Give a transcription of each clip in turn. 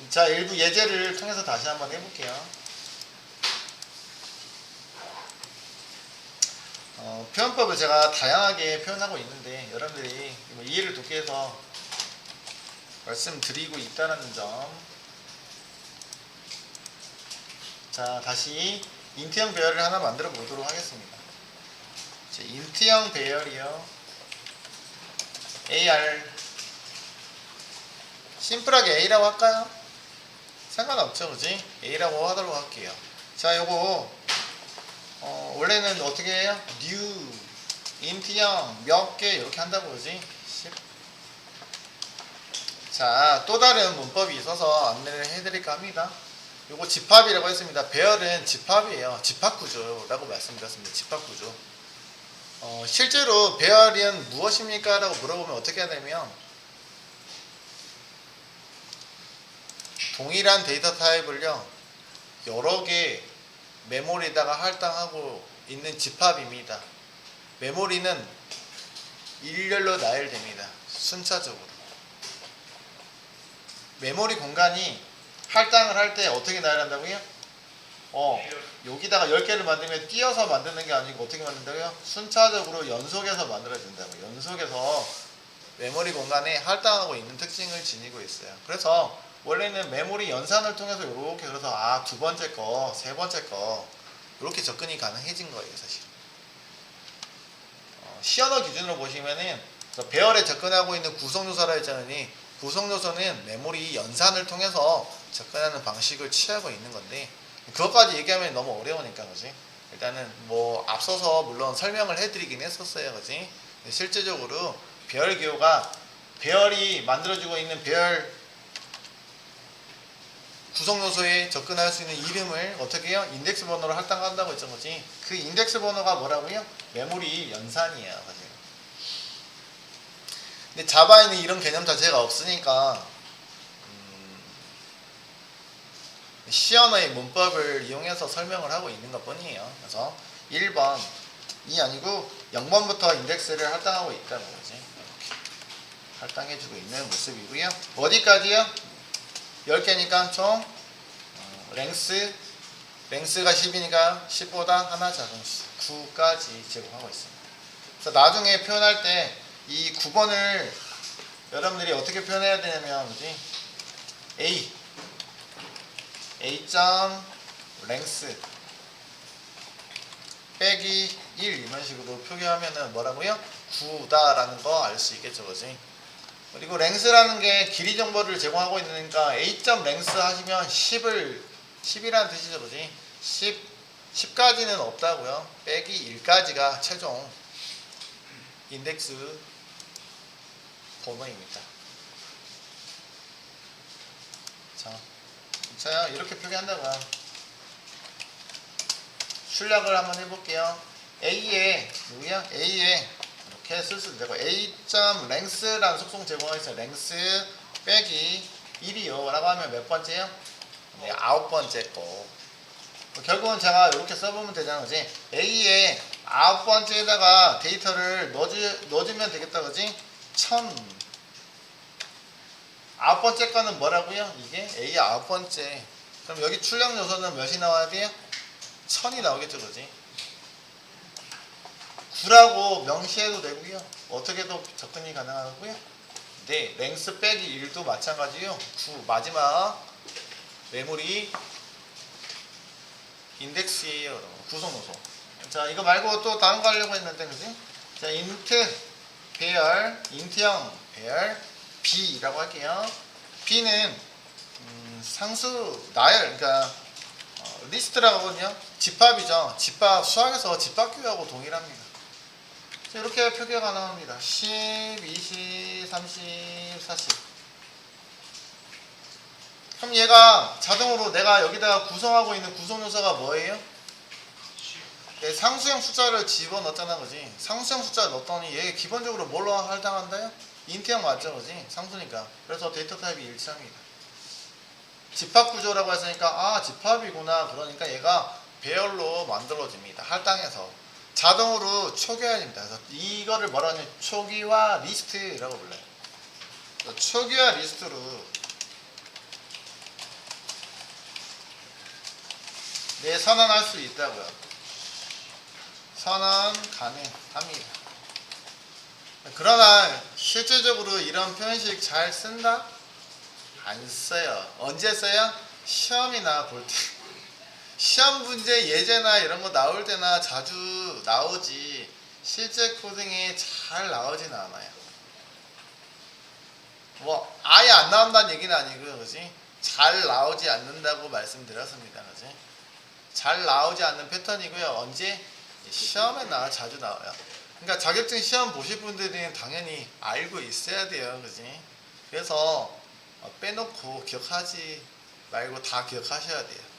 자, 일부 예제를 통해서 다시 한번 해볼게요. 표현법을 제가 다양하게 표현하고 있는데 여러분들이 이해를 돕기 위해서 말씀드리고 있다는 점. 자, 다시 인트형 배열을 하나 만들어 보도록 하겠습니다. 자, 인트형 배열이요. AR 심플하게 A라고 할까요? 상관없죠, 그지? A라고 하도록 할게요. 자, 요거 원래는 어떻게 해요? new 인트형 몇 개 이렇게 한다고 그러지? 자, 또 다른 문법이 있어서 안내를 해드릴까 합니다. 요거 집합이라고 했습니다. 배열은 집합이에요. 집합구조라고 말씀드렸습니다. 집합구조. 실제로 배열은 무엇입니까? 라고 물어보면 어떻게 해야 되면 동일한 데이터 타입을요 여러 개 메모리에다가 할당하고 있는 집합입니다. 메모리는 일렬로 나열됩니다. 순차적으로. 메모리 공간이 할당을 할 때 어떻게 나열한다고요? 여기다가 10개를 만들면 띄어서 만드는 게 아니고 어떻게 만든다고요? 순차적으로 연속해서 만들어야 된다고요. 연속해서 메모리 공간에 할당하고 있는 특징을 지니고 있어요. 그래서 원래는 메모리 연산을 통해서 이렇게 그래서 두 번째 거, 세 번째 거 이렇게 접근이 가능해진 거예요, 사실. 시언어 기준으로 보시면은 배열에 접근하고 있는 구성요소라 했잖아요. 구성요소는 메모리 연산을 통해서 접근하는 방식을 취하고 있는 건데 그것까지 얘기하면 너무 어려우니까 그지? 일단은 뭐 앞서서 물론 설명을 해드리긴 했었어요, 그지? 실제적으로 배열 기호가 배열이 만들어지고 있는 배열 구성요소에 접근할 수 있는 이름을 어떻게 해요? 인덱스 번호로 할당한다고 했죠, 그지? 그 인덱스 번호가 뭐라고요? 메모리 연산이에요, 그지? 근데 자바에는 이런 개념 자체가 없으니까 시언어의 문법을 이용해서 설명을 하고 있는 것 뿐이에요. 그래서 1번이 아니고 0번부터 인덱스를 할당하고 있다는 거지. 이렇게 할당해주고 있는 모습이고요. 어디까지요? 10개니까 총 랭스가 10이니까 10보다 하나 작은 9까지 제공하고 있습니다. 그래서 나중에 표현할 때 이 9번을 여러분들이 어떻게 표현해야 되냐면 그지? A.length 빼기 1 이런 식으로 표기하면은 뭐라고요? 9다 라는 거 알 수 있겠죠, 그지? 그리고 length라는 게 길이 정보를 제공하고 있으니까 A.length 하시면 10이라는 뜻이죠, 그지? 10까지는 없다고요. 빼기 1까지가 최종 인덱스 번호입니다. 자, 이렇게 표기한다고요. 출력을 한번 해볼게요. A에 이렇게 쓸 수도 되고 A.length라는 속성 제공하고 있어요. length 빼기 1이요 라고 하면 몇 번째요? 네, 9번째 거. 결국은 제가 이렇게 써보면 되잖아, 그지? A에 9번째에다가 데이터를 넣어주면 되겠다, 그지? 1000 9번째 거는 뭐라고요? 이게 A 9번째. 그럼 여기 출력 요소는 몇이 나와야 돼요? 1000이 나오겠죠, 그지? 9라고 명시해도 되고요. 어떻게도 접근이 가능하고요. 네, 랭스 빼기 1도 마찬가지요. 9 마지막 메모리 인덱스예요, 구성 요소. 자, 이거 말고 또 다른 거 하려고 했는데, 그지? 자, 인트형 배열 B라고 할게요. B는 상수 나열, 그러니까 리스트라고 하거든요. 집합이죠. 집합 수학에서 집합규하고 동일합니다. 이렇게 표기가 가능합니다. 10, 20, 30, 40. 그럼 얘가 자동으로 내가 여기다가 구성하고 있는 구성 요소가 뭐예요? 네, 상수형 숫자를 집어넣었잖아, 그지? 상수형 숫자를 넣었더니 얘 기본적으로 뭘로 할당한다요? 인트형 맞죠, 그지? 상수니까. 그래서 데이터 타입이 일치합니다. 집합 구조라고 했으니까 집합이구나. 그러니까 얘가 배열로 만들어집니다. 할당해서 자동으로 초기화됩니다. 그래서 이거를 뭐라고 하냐면 초기화 리스트라고 불러요. 초기화 리스트로 네, 선언할 수 있다고요. 선언 가능합니다. 그러나 실질적으로 이런 표현식 잘 쓴다? 안 써요. 언제 써요? 시험이나 볼 때. 시험 문제 예제나 이런 거 나올 때나 자주 나오지 실제 코딩이 잘 나오진 않아요. 뭐 아예 안 나온다는 얘기는 아니고요, 그지? 잘 나오지 않는다고 말씀드렸습니다, 그지? 잘 나오지 않는 패턴이고요. 언제? 시험에나 자주 나와요. 그러니까 자격증 시험 보실 분들은 당연히 알고 있어야 돼요, 그지? 그래서 빼놓고 기억하지 말고 다 기억하셔야 돼요.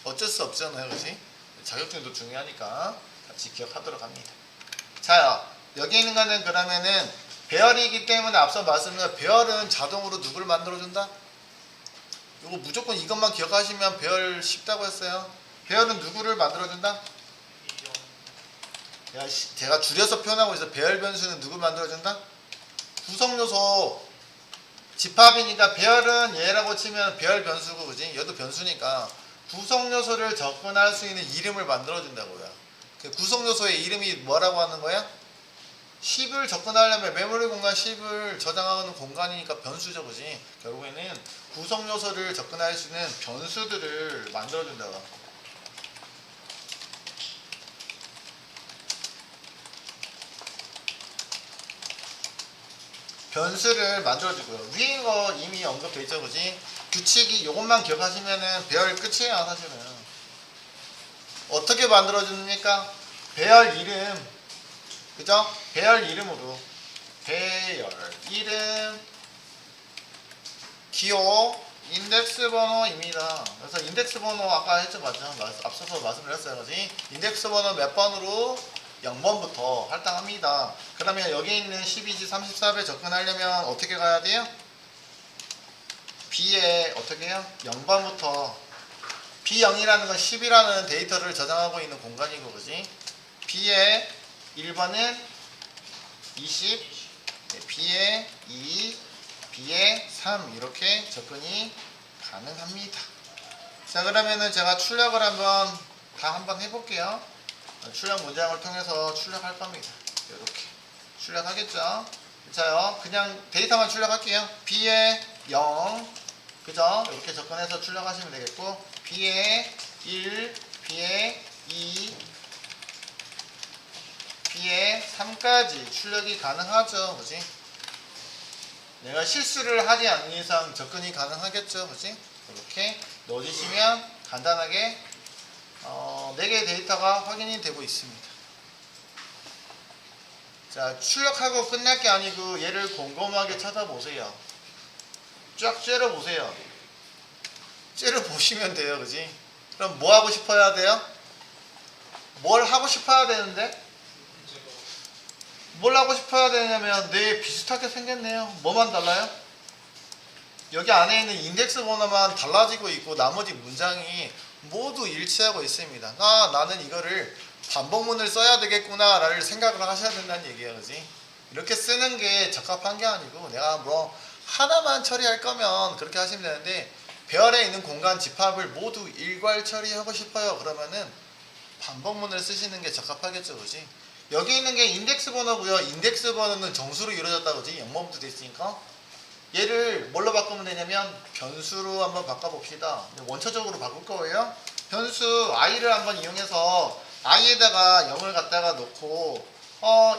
어쩔 수 없잖아요, 그지? 자격증도 중요하니까 같이 기억하도록 합니다. 자요, 여기 있는 거는 그러면은 배열이기 때문에 앞서 말씀드린 배열은 자동으로 누구를 만들어준다? 이거 무조건 이것만 기억하시면 배열 쉽다고 했어요. 배열은 누구를 만들어준다? 제가 줄여서 표현하고 있어. 배열 변수는 누구 만들어준다? 구성요소 집합이니까 배열은 얘라고 치면 배열 변수고, 그지? 얘도 변수니까 구성요소를 접근할 수 있는 이름을 만들어준다고요. 그 구성요소의 이름이 뭐라고 하는 거야? 10을 접근하려면 메모리 공간 10을 저장하는 공간이니까 변수죠, 그지? 결국에는 구성요소를 접근할 수 있는 변수들을 만들어준다고. 변수를 만들어주고요. 위인 거 이미 언급돼 있죠, 그지? 규칙이 요것만 기억하시면은 배열 끝이에요, 사실은. 어떻게 만들어줍니까? 배열 이름, 그죠? 배열 이름으로 배열 이름 기호 인덱스 번호입니다. 그래서 인덱스 번호 아까 했죠, 맞죠? 앞서서 말씀드렸어요, 그지? 인덱스 번호 몇 번으로 0번부터 할당합니다. 그러면 여기 있는 12지 34배 접근하려면 어떻게 가야 돼요? B에 어떻게 해요? 0번부터 B0이라는 건 10이라는 데이터를 저장하고 있는 공간이고, 그지? B에 1번은 20, B에 2, B에 3 이렇게 접근이 가능합니다. 자, 그러면은 제가 출력을 한번 해볼게요. 출력 문장을 통해서 출력할 겁니다. 이렇게 출력하겠죠. 자요, 그냥 데이터만 출력할게요. B에 0, 그죠? 이렇게 접근해서 출력하시면 되겠고, B에 1, B에 2, B에 3까지 출력이 가능하죠, 그지? 내가 실수를 하지 않는 이상 접근이 가능하겠죠, 그지? 이렇게 넣어주시면 간단하게 4개의 데이터가 확인이 되고 있습니다. 자, 출력하고 끝날 게 아니고 얘를 곰곰하게 찾아보세요. 쫙 째려보세요. 째려보시면 돼요, 그지? 그럼 뭐 하고 싶어야 돼요? 뭘 하고 싶어야 되는데? 뭘 하고 싶어야 되냐면 네, 비슷하게 생겼네요. 뭐만 달라요? 여기 안에 있는 인덱스 번호만 달라지고 있고 나머지 문장이 모두 일치하고 있습니다. 나는 이거를 반복문을 써야 되겠구나 라를 생각을 하셔야 된다는 얘기예요, 그지? 이렇게 쓰는 게 적합한 게 아니고 내가 뭐 하나만 처리할 거면 그렇게 하시면 되는데 배열에 있는 공간 집합을 모두 일괄 처리하고 싶어요. 그러면은 반복문을 쓰시는 게 적합하겠죠, 그지? 여기 있는 게 인덱스 번호고요. 인덱스 번호는 정수로 이루어졌다, 그지? 0번부터 돼 있으니까 얘를 뭘로 바꾸면 되냐면 변수로 한번 바꿔봅시다. 원초적으로 바꿀 거예요. 변수 i를 한번 이용해서 i에다가 0을 갖다가 놓고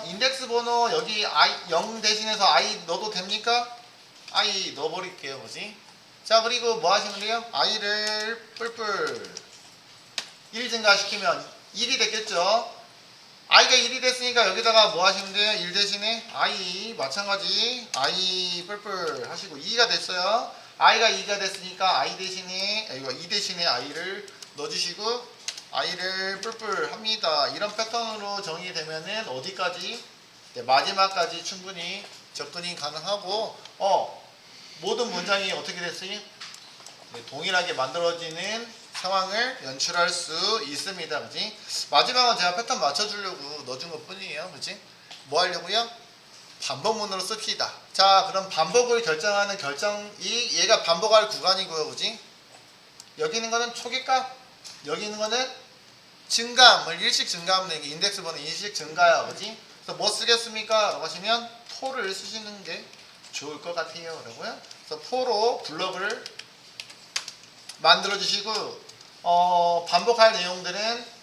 인덱스 번호 여기 i 0 대신해서 i 넣어도 됩니까? i 넣어버릴게요, 그지? 자, 그리고 뭐 하시면 돼요? i를 뿔뿔 1 증가시키면 1이 됐겠죠? i가 1이 됐으니까 여기다가 뭐 하시면 돼요? 1 대신에 i 마찬가지 i 뿔뿔 하시고 2가 됐어요. i가 2가 됐으니까 i 대신에 이거 2 대신에 i를 넣어주시고 i를 뿔뿔 합니다. 이런 패턴으로 정의되면은 어디까지? 네, 마지막까지 충분히 접근이 가능하고 모든 문장이 어떻게 됐어요? 네, 동일하게 만들어지는 상황을 연출할 수 있습니다, 그지? 마지막은 제가 패턴 맞춰주려고 넣어준 것 뿐이에요, 그지? 뭐 하려고요? 반복문으로 씁시다. 자, 그럼 반복을 결정하는 얘가 반복할 구간이고요, 그지? 여기 있는 거는 초기값 여기 있는 거는 증가함을 일식 증가하면 이게 인덱스 번호 일식 증가야, 그지? 그래서 뭐 쓰겠습니까? 라고 하시면 포를 쓰시는 게 좋을 것 같아요. 라고요. 그래서 포로 블럭을 만들어 주시고 반복할 내용들은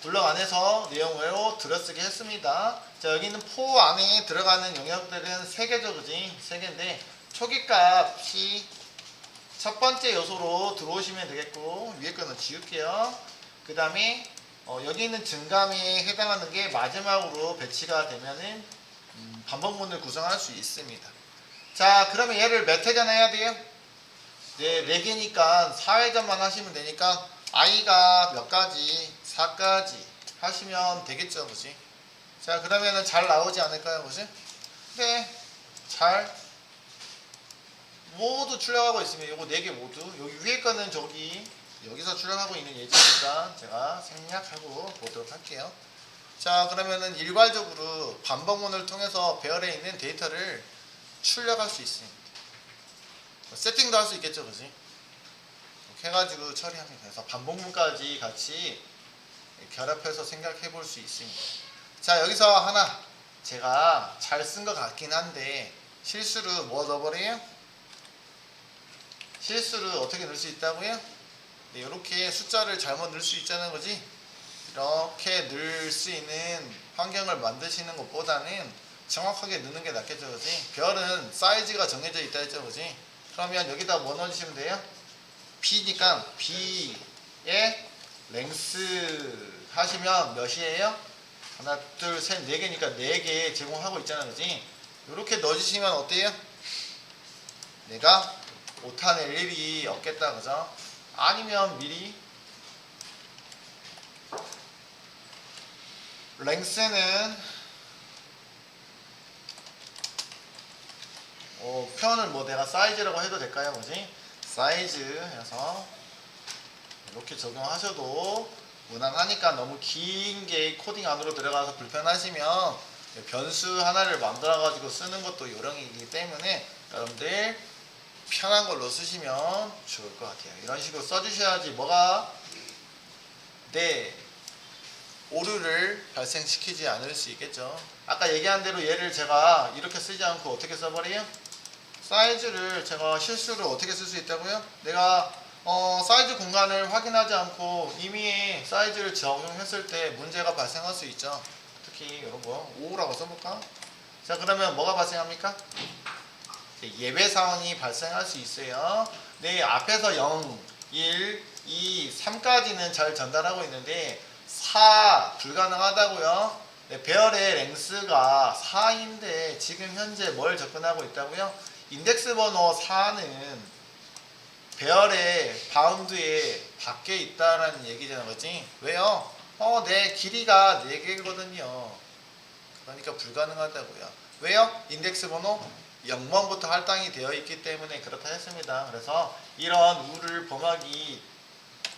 블럭 안에서 내용으로 들어쓰기 했습니다. 자, 여기 있는 포 안에 들어가는 영역들은 3개죠, 그지? 3개인데 초기값이 첫 번째 요소로 들어오시면 되겠고, 위에 거는 지울게요. 그 다음에 여기 있는 증감에 해당하는 게 마지막으로 배치가 되면은 반복문을 구성할 수 있습니다. 자, 그러면 얘를 몇 회전 해야 돼요? 네, 4개니까 4회전만 하시면 되니까 i가 몇 가지? 4까지 하시면 되겠죠, 그지? 자, 그러면은 잘 나오지 않을까요, 그지? 네, 잘 모두 출력하고 있습니다. 요거 4개 모두. 여기 위에 거는 여기서 출력하고 있는 예제니까 제가 생략하고 보도록 할게요. 자, 그러면은 일괄적으로 반복문을 통해서 배열에 있는 데이터를 출력할 수 있습니다. 세팅도 할 수 있겠죠, 그지? 이렇게 해가지고 처리합니다. 그래서 반복문까지 같이 결합해서 생각해 볼 수 있습니다. 자, 여기서 하나 제가 잘 쓴 것 같긴 한데 실수로 뭐 넣어버려요? 실수를 어떻게 넣을 수 있다고요? 네, 이렇게 숫자를 잘못 넣을 수 있다는 거지. 이렇게 넣을 수 있는 환경을 만드시는 것보다는 정확하게 넣는 게 낫겠죠, 그지? 별은 사이즈가 정해져 있다 했죠, 그지? 그러면 여기다 뭐 넣어주시면 돼요? B니까 B의 랭스 하시면 몇이에요? 하나, 둘, 셋, 4개니까 4개 제공하고 있잖아요, 그지? 이렇게 넣어주시면 어때요? 내가 오타낼 일이 없겠다, 그죠? 아니면 미리 랭스는 표현을 뭐 내가 사이즈라고 해도 될까요, 그지? 사이즈 해서 이렇게 적용하셔도 무난하니까 너무 긴 게 코딩 안으로 들어가서 불편하시면 변수 하나를 만들어 가지고 쓰는 것도 요령이기 때문에 여러분들 편한 걸로 쓰시면 좋을 것 같아요. 이런 식으로 써주셔야지 뭐가 오류를 발생시키지 않을 수 있겠죠. 아까 얘기한 대로 얘를 제가 이렇게 쓰지 않고 어떻게 써버려요? 사이즈를 제가 실수로 어떻게 쓸 수 있다고요? 내가 사이즈 공간을 확인하지 않고 임의의 사이즈를 적용했을 때 문제가 발생할 수 있죠. 특히 이런 거 5라고 써볼까? 자, 그러면 뭐가 발생합니까? 예배 사원이 발생할 수 있어요. 네, 앞에서 0, 1, 2, 3까지는 잘 전달하고 있는데 4 불가능하다고요. 네, 배열의 랭스가 4인데 지금 현재 뭘 접근하고 있다고요? 인덱스 번호 4는 배열의 바운드에 밖에 있다라는 얘기잖아, 그지? 왜요? 내 길이가 4개거든요. 그러니까 불가능하다고요. 왜요? 인덱스 번호 0번부터 할당이 되어 있기 때문에 그렇다 했습니다. 그래서 이런 우를 범하기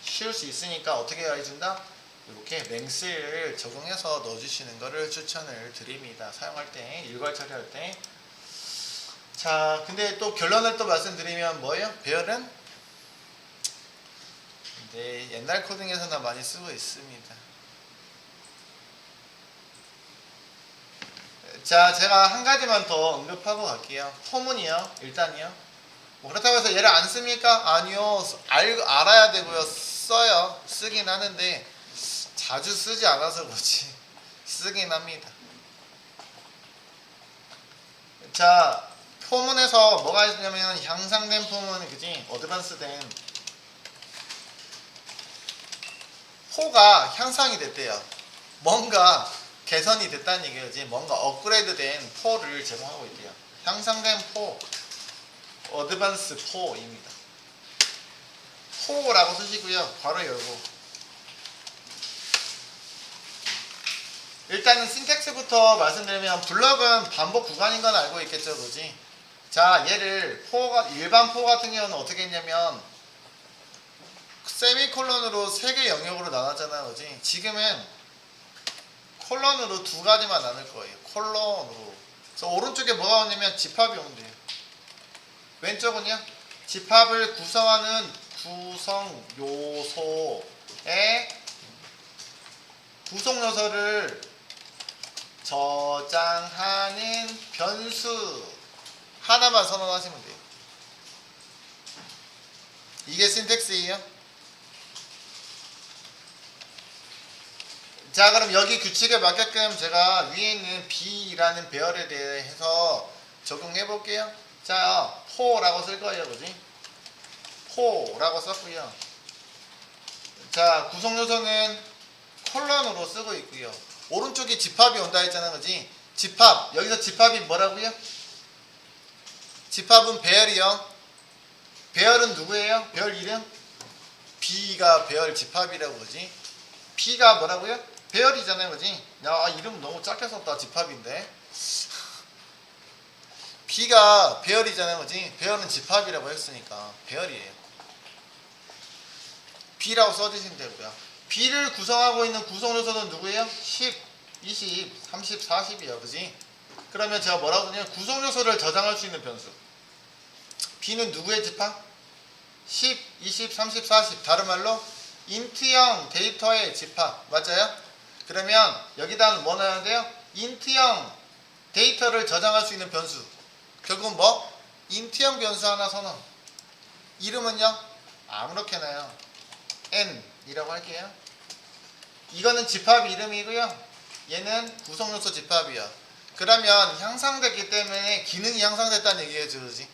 쉬울 수 있으니까 어떻게 해준다? 이렇게 랭스를 적용해서 넣어주시는 것을 추천을 드립니다. 사용할 때, 일괄 처리할 때. 자, 근데 또 결론을 또 말씀드리면 뭐예요? 배열은 옛날 코딩에서나 많이 쓰고 있습니다. 자, 제가 한 가지만 더 언급하고 갈게요. 포문이요. 일단이요. 뭐 그렇다고 해서 얘를 안 씁니까? 아니요. 알아야 되고요. 써요. 쓰긴 하는데 자주 쓰지 않아서 그렇지 쓰긴 합니다. 자, 포문에서 뭐가 있냐면 향상된 포문, 그지? 어드밴스된 포가 향상이 됐대요. 뭔가 개선이 됐다는 얘기지. 뭔가 업그레이드된 포를 제공하고 있대요. 향상된 포, 어드밴스 포입니다. 포라고 쓰시고요. 괄호 열고. 일단은 신텍스부터 말씀드리면 블럭은 반복 구간인 건 알고 있겠죠, 그지? 자, 얘를 일반 포 같은 경우는 어떻게 했냐면 세미콜론으로 3개 영역으로 나눴잖아요, 그지? 지금은 콜론으로 2가지만 나눌 거예요. 콜론으로. 그래서 오른쪽에 뭐가 오냐면 집합이 온대요. 왼쪽은요? 집합을 구성하는 구성 요소의 구성 요소를 저장하는 변수 하나만 선언하시면 돼요. 이게 신텍스예요. 자, 그럼 여기 규칙에 맞게끔 제가 위에 있는 B라는 배열에 대해서 적용해 볼게요. 자, 포라고 쓸 거예요. 그지? 포라고 썼고요. 자, 구성 요소는 콜론으로 쓰고 있고요. 오른쪽에 집합이 온다 했잖아. 그지? 집합. 여기서 집합이 뭐라고요? 집합은 배열이요. 배열은 누구예요? 배열 이름? B가 배열 집합이라고. 그지? B가 뭐라고요? 배열이잖아요. 그지? 야, 이름 너무 작게 썼다. 집합인데. B가 배열이잖아요. 그지? 배열은 집합이라고 했으니까 배열이에요. B라고 써주시면 되고요. B를 구성하고 있는 구성 요소는 누구예요? 10, 20, 30, 40이에요. 그지? 그러면 제가 뭐라고 하냐면 구성 요소를 저장할 수 있는 변수. B는 누구의 집합? 10, 20, 30, 40. 다른 말로 인트형 데이터의 집합. 맞아요? 그러면 여기다는 뭐 넣어야 돼요? 인트형 데이터를 저장할 수 있는 변수. 결국은 뭐? 인트형 변수 하나 선언. 이름은요? 아무렇게나요. N이라고 할게요. 이거는 집합 이름이고요. 얘는 구성요소 집합이야. 그러면 향상됐기 때문에 기능이 향상됐다는 얘기해줘. 그지?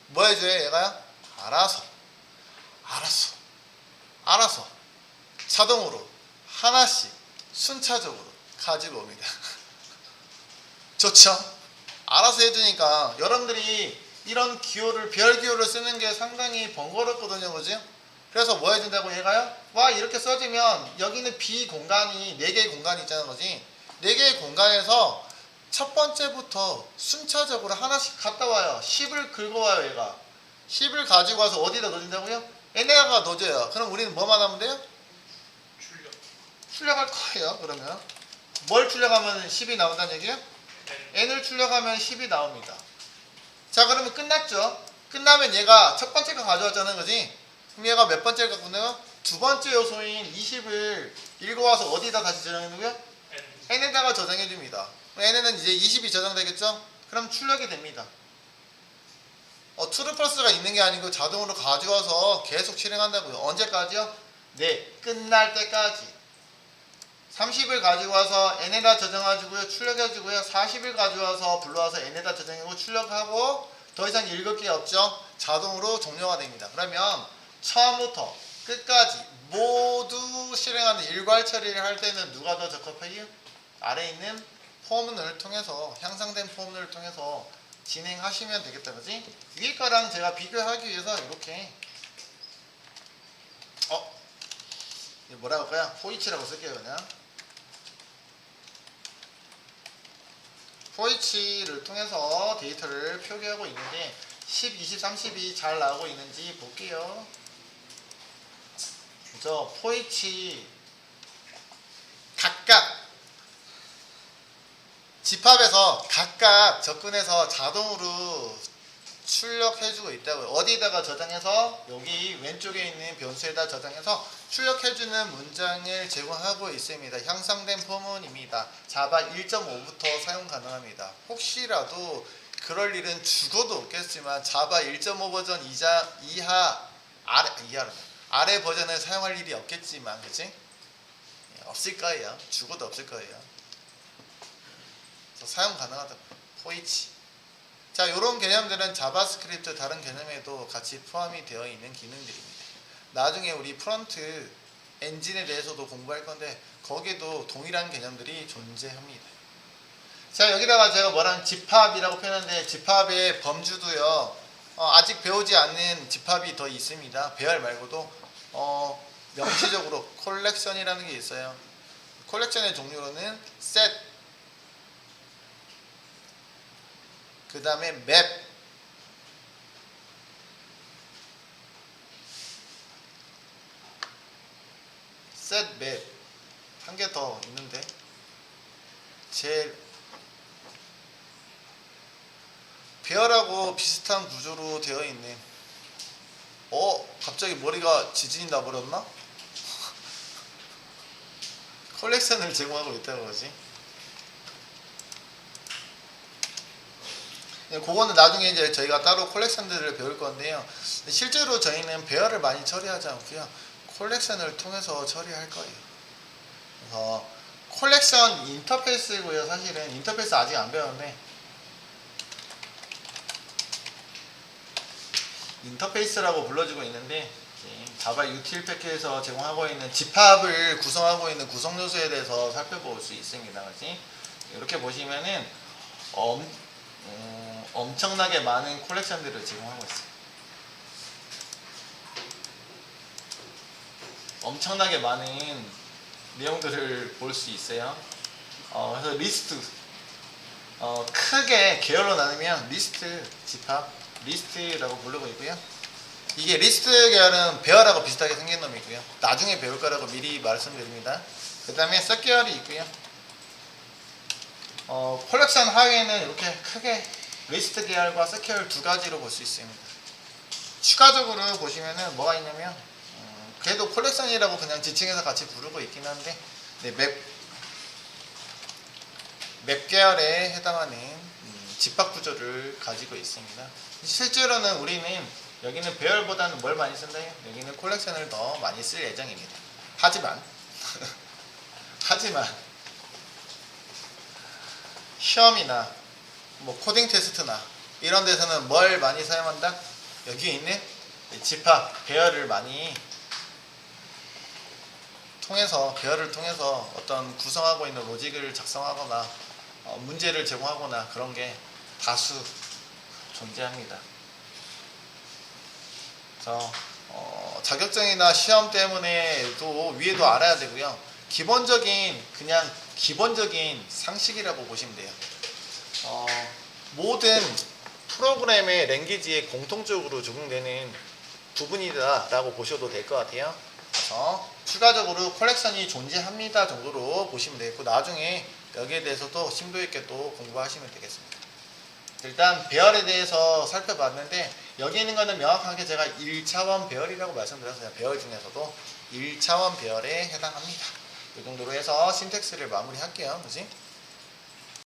뭐 해줘요? 얘가요? 알아서 자동으로 하나씩 순차적으로 가지고 옵니다. 좋죠? 알아서 해주니까 여러분들이 이런 기호를 별 기호를 쓰는 게 상당히 번거롭거든요. 그죠? 그래서 뭐 해준다고 얘가요? 와, 이렇게 써지면 여기는 B 공간이 4개의 공간이 있잖아. 그지? 4개의 공간에서 첫 번째부터 순차적으로 하나씩 갔다 와요. 10을 긁어와요. 얘가 10을 가지고 와서 어디다 넣어준다고요? N에다가 넣어줘요. 그럼 우리는 뭐만 하면 돼요? 출력할 거예요. 그러면 뭘 출력하면 10이 나온다는 얘기예요? N을 출력하면 10이 나옵니다. 자, 그러면 끝났죠? 끝나면 얘가 첫 번째 거 가져왔잖아요. 그지? 그럼 얘가 몇 번째를 갖고 있나요? 두 번째 요소인 20을 읽어와서 어디다 다시 저장해놓고요? N에다가 저장해줍니다. N에는 이제 20이 저장되겠죠? 그럼 출력이 됩니다. true false가 있는 게 아니고 자동으로 가져와서 계속 실행한다고요. 언제까지요? 네, 끝날 때까지. 30을 가지고 와서 N에다 저장해주고요. 출력해주고요. 40을 가져와서 불러와서 N에다 저장하고 출력하고 더 이상 읽을 게 없죠. 자동으로 종료가 됩니다. 그러면 처음부터 끝까지 모두 실행하는 일괄 처리를 할 때는 누가 더 적합해요? 아래에 있는 폼을 통해서 향상된 폼을 통해서 진행하시면 되겠다. 그지? 위에 거랑 제가 비교하기 위해서 이렇게 뭐라고 할까요? 포이치라고 쓸게요. 그냥 포이치를 통해서 데이터를 표기하고 있는데 10, 20, 30이 잘 나오고 있는지 볼게요. 저 포이치 각각 집합에서 각각 접근해서 자동으로 출력해주고 있다고요. 어디다가 저장해서 여기 왼쪽에 있는 변수에다 저장해서 출력해주는 문장을 제공하고 있습니다. 향상된 포문입니다. 자바 1.5부터 사용 가능합니다. 혹시라도 그럴 일은 죽어도 없겠지만 자바 1.5 버전 이하 아래 버전을 사용할 일이 없겠지만, 그치? 없을 거예요. 죽어도 없을 거예요. 그래서 사용 가능하다. 포이치. 자, 이런 개념들은 자바스크립트 다른 개념에도 같이 포함이 되어 있는 기능들입니다. 나중에 우리 프론트 엔진에 대해서도 공부할 건데 거기에도 동일한 개념들이 존재합니다. 자, 여기다가 제가 뭐라는 집합이라고 표현하는데 집합의 범주도요. 아직 배우지 않는 집합이 더 있습니다. 배열 말고도 명시적으로 콜렉션이라는 게 있어요. 콜렉션의 종류로는 셋, 그 다음에 맵, 셋, 맵 한 개 더 있는데 제일 배열하고 비슷한 구조로 되어 있는 갑자기 머리가 지진이 나버렸나? 컬렉션을 제공하고 있다는 거지. 그거는 나중에 이제 저희가 따로 컬렉션들을 배울 건데요. 실제로 저희는 배열을 많이 처리하지 않고요. 컬렉션을 통해서 처리할 거예요. 그래서 컬렉션 인터페이스고요. 사실은 인터페이스 아직 안 배웠는데 인터페이스라고 불러지고 있는데 자바 유틸 패키지에서 제공하고 있는 집합을 구성하고 있는 구성 요소에 대해서 살펴볼 수 있습니다. 그렇지? 이렇게 보시면은 엄청나게 많은 컬렉션들을 제공하고 있어요. 엄청나게 많은 내용들을 볼 수 있어요. 그래서 리스트 크게 계열로 나누면 리스트, 집합, 리스트라고 부르고 있고요. 이게 리스트 계열은 배열하고 비슷하게 생긴 놈이고요. 나중에 배울 거라고 미리 말씀드립니다. 그 다음에 서 계열이 있고요. 컬렉션 하위에는 이렇게 크게 리스트 계열과 서 계열 두 가지로 볼 수 있습니다. 추가적으로 보시면은 뭐가 있냐면 그래도 컬렉션이라고 그냥 지칭해서 같이 부르고 있긴 한데 맵 계열에 해당하는 집합 구조를 가지고 있습니다. 실제로는 우리는 여기는 배열보다는 뭘 많이 쓴다요? 여기는 컬렉션을 더 많이 쓸 예정입니다. 하지만 시험이나 뭐 코딩 테스트나 이런 데서는 뭘 많이 사용한다? 여기에 있는 집합, 배열을 많이 배열을 통해서 어떤 구성하고 있는 로직을 작성하거나 문제를 제공하거나 그런 게 다수 존재합니다. 그래서 자격증이나 시험 때문에도 위에도 알아야 되고요. 기본적인 상식이라고 보시면 돼요. 모든 프로그램의 랭귀지에 공통적으로 적용되는 부분이다라고 보셔도 될 것 같아요. 그래서 추가적으로 컬렉션이 존재합니다 정도로 보시면 되겠고 나중에 여기에 대해서도 심도 있게 또 공부하시면 되겠습니다. 일단 배열에 대해서 살펴봤는데 여기 있는 거는 명확하게 제가 1차원 배열이라고 말씀드렸어요. 배열 중에서도 1차원 배열에 해당합니다. 이 정도로 해서 신텍스를 마무리할게요. 그치?